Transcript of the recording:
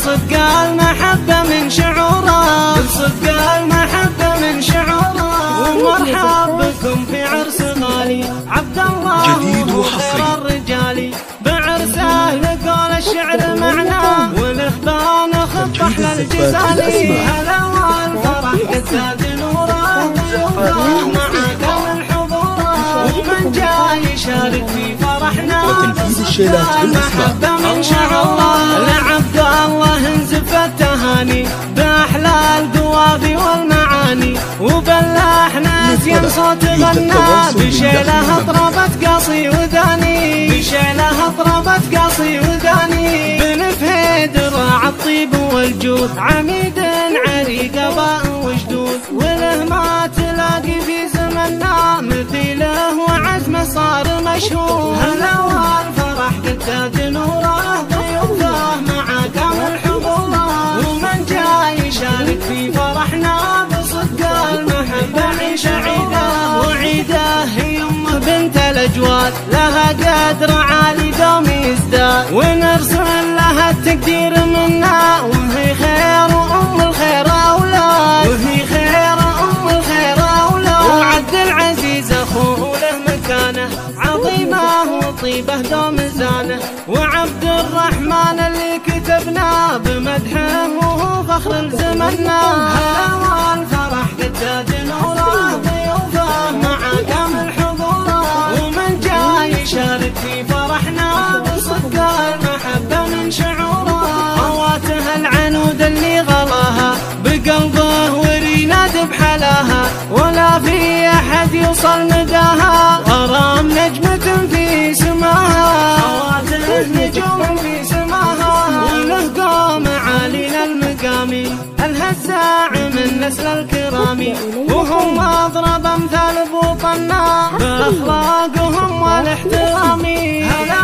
بصدق المحبة من شعوره، بصدق المحبة من شعوره. ومرحب بكم في عرس غالي عبد الله جديد وحصري الرجالي، بعرسه لقول الشعر معناه والاخبان خط احلى الجزالي. هلا والفرح قد زاد نوره، ضيوفه معاكم الحضوره، ومن جاي يشارك في فرحنا وتنفيذ الشيلات المحبة من شعوره. لعبد الله انزف التهاني باحلى القوافي والمعاني، وباللحن زين صوت غنى بشيله اطربت قاصي وذاني، بشيله اطربت قاصي وذاني. بن فهيد راعى الطيب والجود، عميد عريق اباء وجدود، وله ما تلاقي في زمننا مثيله وعزمه صار مشهور. هلا والفرح قد زاد نوره، ضيوفه معاكم الحضوره، ومن جاي يشارك في فرحنا بصدق المحبة عيشه عيده. وعيده هي امه بنت الاجواد، لها قدر عالي دوم يزداد، ونرسل لها التقدير منا، وهي خير وام الخير اولاد، وهي خير ام الخير اولاد. وعبد العزيز اخوه له مكانه عظيمه وطيبه دوم زانه، وعبد الرحمن اللي كتبنا بمدحه وهو فخر لزمنا. هلا والفرح قد زاد نوره، ضيوفه معاكم الحضوره، ومن جاي يشارك في فرحنا بصدق المحبة من شعوره. خواته العنود اللي غلاها بقلبه وريناد بحلاها، ولا في احد يوصل مداها، غرام نجمة في سماها، خواته نجوم في سماها. وله قوم عالي المقامي الهزاع من نسل الكرامي، وهم اضرب امثال بوطنا باخلاقهم والاحترام. هلا